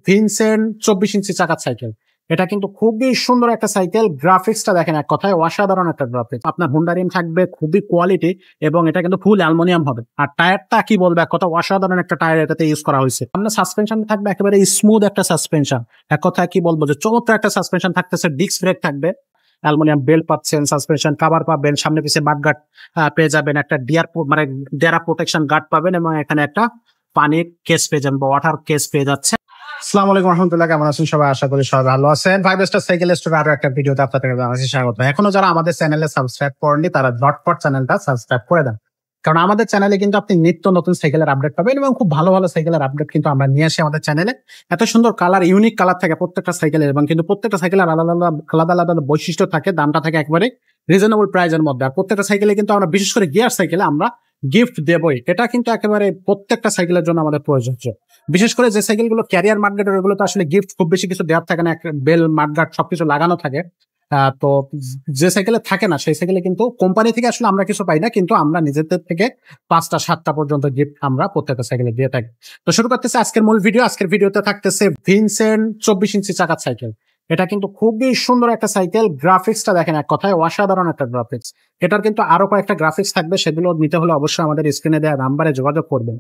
Vincent 24 ইঞ্চি চাকার cycle. এটা কিন্তু খুবই সুন্দর একটা সাইকেল। গ্রাফিক্সটা দেখেন, এক কথায় অসাধারণ একটা গ্রাফিক্স। আপনার হোন্ডা রিম থাকবে খুবই কোয়ালিটি এবং এটা কিন্তু ফুল অ্যালুমিনিয়াম হবে। আর টায়ারটা কি বলবো, এক কথা অসাধারণ একটা টায়ার এটাতে ইউজ করা হয়েছে। আপনার সাসপেনশন থাকবে একেবারে স্মুথ একটা সাসপেনশন। এক কথায় কি বলবো যে চমৎকার একটা সাসপেনশন থাকতেছে। ডিস্ক ব্রেক থাকবে, অ্যালুমিনিয়াম বেল্ট পাচ্ছেন, সাসপেনশন কভার পাবেন, সামনে পিছিয়ে মাড গার্ড পেয়ে যাবেন, একটা মানে ডেরা প্রোটেকশন গার্ড পাবেন এবং এখানে একটা পানির কেস পেয়ে যাবেন বা ওয়াটার কেস পেয়ে যাচ্ছে। আসসালামু আলাইকুম রহমতুল্লাহ, কেমন আছেন সবাই? আশা করি সবাই ভালো আছেন। ফাইভ স্টার সাইকেল স্টোর আরো একটা ভিডিওতে আপনাদের জানাচ্ছি স্বাগত। এখনো যারা আমাদের চ্যানেলে সাবস্ক্রাইব করেননি তারা ঝটপট চ্যানেলটা সাবস্ক্রাইব করে দেন, কারণ আমাদের চ্যানেলে কিন্তু আপনি নিত্য নতুন সাইকেলের আপডেট পাবেন এবং খুব ভালো ভালো সাইকেলের আপডেট কিন্তু আমরা নিয়ে আসি আমাদের চ্যানেলে। এত সুন্দর কালার, ইউনিক কালার থাকে প্রত্যেকটা সাইকেলের এবং কিন্তু প্রত্যেকটা সাইকেলের আলাদা আলাদা বৈশিষ্ট্য থাকে। দামটা থাকে একবারে রিজনেবল প্রাইসের মধ্যে। আর প্রত্যেকটা সাইকেলে কিন্তু আমরা বিশেষ করে গিয়ার সাইকেলে আমরা গিফট দেবই। এটা কিন্তু একেবারে প্রত্যেকটা সাইকেলের জন্য আমাদের প্রযোজ্য। বিশেষ করে যে সাইকেলগুলো ক্যারিয়ার মাডগার্ড, ওগুলো তো আসলে গিফট খুব বেশি কিছু দেওয়ার থাকে না, বেল মাডগার্ড সবকিছু লাগানো থাকে। তো যে সাইকেলে থাকে না সেই সাইকেলে কিন্তু কোম্পানি থেকে আসলে আমরা কিছু পাই না, কিন্তু আমরা নিজেদের থেকে 5টা 7টা পর্যন্ত গিফট আমরা প্রত্যেকটা সাইকেলে দিয়ে থাকি। তো শুরু করতেছে আজকের মূল ভিডিও। আজকের ভিডিওতে থাকতেছে ভিনসেন্ট 24 ইঞ্চি চাকার সাইকেল। এটা কিন্তু খুবই সুন্দর একটা সাইকেল। গ্রাফিক্সটা দেখেন, এক কথায় অসাধারণ একটা গ্রাফিক্স। এটার কিন্তু আরো কয়েকটা গ্রাফিক্স থাকবে, সেগুলো নিতে হলে অবশ্যই আমাদের স্ক্রিনে দেওয়া নাম্বারে যোগাযোগ করবেন।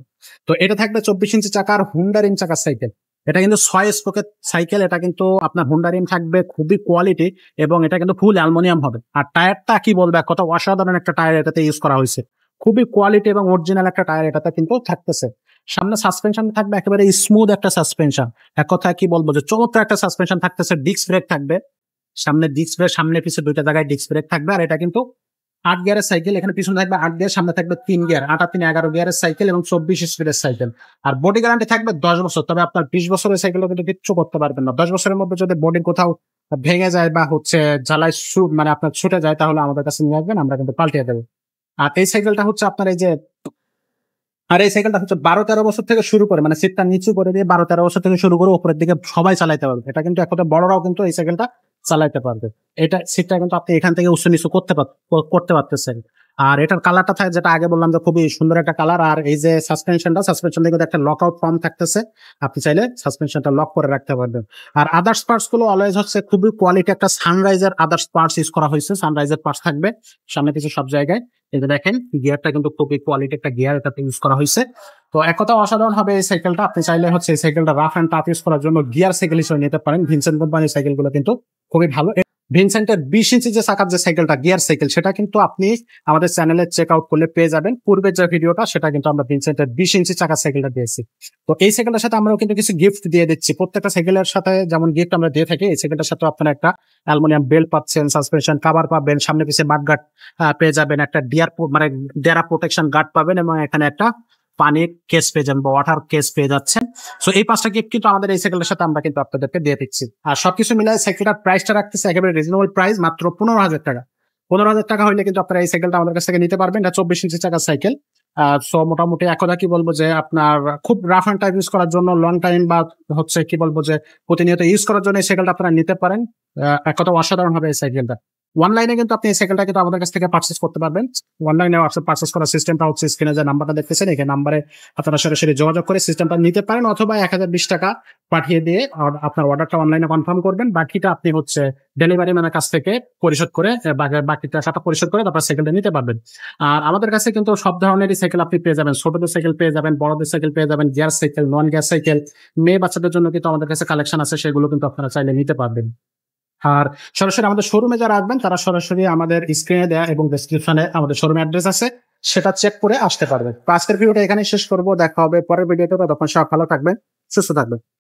তো এটা থাকবে 24 ইঞ্চি চাকার হুন্ডা রিম চাকার সাইকেল। এটা কিন্তু 6 স্পোকের সাইকেল। এটা কিন্তু আপনার হুন্ডা রিম থাকবে খুবই কোয়ালিটি এবং এটা কিন্তু ফুল অ্যালুমিনিয়াম হবে। আর টায়ারটা কি বলবো, এক কথা অসাধারণ একটা টায়ার এটাতে ইউজ করা হয়েছে। খুবই কোয়ালিটি এবং অরিজিনাল একটা টায়ার এটাতে কিন্তু থাকতেছে। সামনে সাসপেনশন থাকবে একেবারে স্মুথ একটা সাসপেনশন। এক কথায় কি বলবো যে চমৎকার একটা সাসপেনশন থাকতেছে। ডিস্ক ব্রেক থাকবে, সামনে ডিস্ক ব্রেক, সামনে পিছিয়ে 2টা জায়গায় ডিস্ক ব্রেক থাকবে। আর এটা কিন্তু 8 গিয়ারের সাইকেল। এখানে পিছনে থাকবে 8 গিয়ার, সামনে থাকবে 3 গিয়ার। 8 আর 3 11 গিয়ারের সাইকেল এবং 24 স্পিডের সাইকেল। আর বডি গ্যারান্টি থাকবে 10 বছর। তবে আপনার 20 বছরের সাইকেলও কিন্তু কিচ্ছু করতে পারবেন না। 10 বছরের মধ্যে যদি বডি কোথাও ভেঙে যায় বা জ্বালায় মানে আপনার ছুটে যায়, তাহলে আমাদের কাছে নিয়ে আসবেন, আমরা কিন্তু পাল্টিয়ে দেবো। আর এই সাইকেলটা হচ্ছে আপনার এই সাইকেলটা হচ্ছে 12-13 বছর থেকে শুরু করে, মানে সিটটা নিচু করে দিয়ে 12-13 বছর থেকে শুরু করে উপরের দিকে সবাই চালাইতে পারবে। এটা কিন্তু একটা বড়রাও কিন্তু এই সাইকেলটা চালাইতে পারবে। এটা সিটটা কিন্তু আপনি এখান থেকে উঁচু নিচু করতে পারতেছেন। আর এটার কালারটা থাকে, যেটা আগে বললাম যে খুবই সুন্দর একটা কালার। আর এই যে সাসপেনশন থেকে একটা লক আউট ফর্ম থাকতেছে, আপনি চাইলে সাসপেনশনটা লক করে রাখতে পারবেন। আর আদার্স পার্টস গুলো অলওয়েজ হচ্ছে খুবই কোয়ালিটি একটা সানরাইজার আদার্স পার্টস ইউজ করা হয়েছে। সানরাইজার পার্টস থাকবে সামনে কিছু সব জায়গায়। এই যে দেখেন, গিয়ারটা কিন্তু খুবই কোয়ালিটি একটা গিয়ার এটাতে ইউজ করা হয়েছে। তো এক কথা অসাধারণ হবে এই সাইকেলটা। আপনি চাইলে এই সাইকেলটা রাফ এন্ড টাফ ইউজ করার জন্য গিয়ার সাইকেল হিসেবে নিতে পারেন। ভিনসেন্ট কোম্পানির সাইকেলগুলো কিন্তু খুবই ভালো। ভিনসেন্টের 20 ইঞ্চি যে চাকার যে সাইকেলটা গিয়ার সাইকেল, সেটা কিন্তু আপনি আমাদের চ্যানেলে চেক আউট করলে পেয়ে যাবেন। পূর্বের যে ভিডিওটা, সেটা কিন্তু আমরা ভিনসেন্টের 20 ইঞ্চি চাকার সাইকেলটা দিয়েছি। তো এই সাইকেলটার সাথে আমরাও কিন্তু কিছু গিফট দিয়ে দিচ্ছি। প্রত্যেকটা সাইকেলের সাথে যেমন গিফট আমরা দিয়ে থাকি, এই সাইকেলটার সাথে আপনারা একটা অ্যালুমিনিয়াম বেল্ট পাচ্ছেন, সাসপেনশন কভার পাবেন, সামনে পিছিয়ে মাড গার্ড পেয়ে যাবেন, একটা মানে ডেরা প্রোটেকশন গার্ড পাবেন এবং এখানে একটা পানির কেস পেয়ে যাবেন বা ওয়াটার কেস পেয়ে যাচ্ছেন। সো এই 5টা গিফট কিন্তু আমাদের এই সাইকেলের সাথে আমরা কিন্তু আপনাদেরকে দিয়ে দিচ্ছি। আর সবকিছু মিলাই সাইকেলটার প্রাইসটা রাখতেছে একেবারে রিজনেবল প্রাইস, মাত্র 15,000 টাকা। 15,000 টাকা হইলে কিন্তু আপনারা এই সাইকেলটা আমাদের কাছ থেকে নিতে পারবেন। এটা 24 ইঞ্চি চাকার সাইকেল। সো মোটামুটি এক কথা কি বলবো যে আপনার খুব রাফ অ্যান্ড টাইপ ইউজ করার জন্য, লং টাইম বা কি বলবো যে প্রতিনিয়ত ইউজ করার জন্য এই সাইকেলটা আপনারা নিতে পারেন। এক কথা অসাধারণ হবে এই সাইকেলটা। অনলাইনে কিন্তু আপনি এই সাইকেলটা কিন্তু আমাদের কাছ থেকে পারচেস করতে পারবেন। অনলাইনে পারচেস করার সিস্টেমটা হচ্ছে স্ক্রিনে যে নাম্বারটা দেখতেছেন, এই নাম্বারে আপনারা সরাসরি যোগাযোগ করে সিস্টেমটা নিতে পারেন, অথবা 1020 টাকা পাঠিয়ে দিয়ে আপনার অর্ডারটা অনলাইনে কনফার্ম করবেন। বাকিটা আপনি ডেলিভারি ম্যানের কাছ থেকে পরিশোধ করে, বাকি টাকাটা পরিশোধ করে তারপর সাইকেলটা নিতে পারবেন। আর আমাদের কাছে কিন্তু সব ধরনেরই সাইকেল আপনি পেয়ে যাবেন। ছোটদের সাইকেল পেয়ে যাবেন, বড়দের সাইকেল পেয়ে যাবেন, gear cycle, non gear cycle, মেয়ে বাচ্চাদের জন্য কিন্তু আমাদের কাছে কালেকশন আছে, সেগুলো কিন্তু আপনারা চাইলে নিতে পারবেন। আর সরাসরি আমাদের শোরুমে যারা আসবেন, তারা সরাসরি আমাদের স্ক্রিনে দেয়া এবং ডেসক্রিপশনে আমাদের শোরুম অ্যাড্রেস আছে, সেটা চেক করে আসতে পারবেন। আজকের ভিডিওটা এখানে শেষ করবো। দেখা হবে পরের ভিডিওতে। ততক্ষণ সব ভালো থাকবেন, সুস্থ থাকবেন।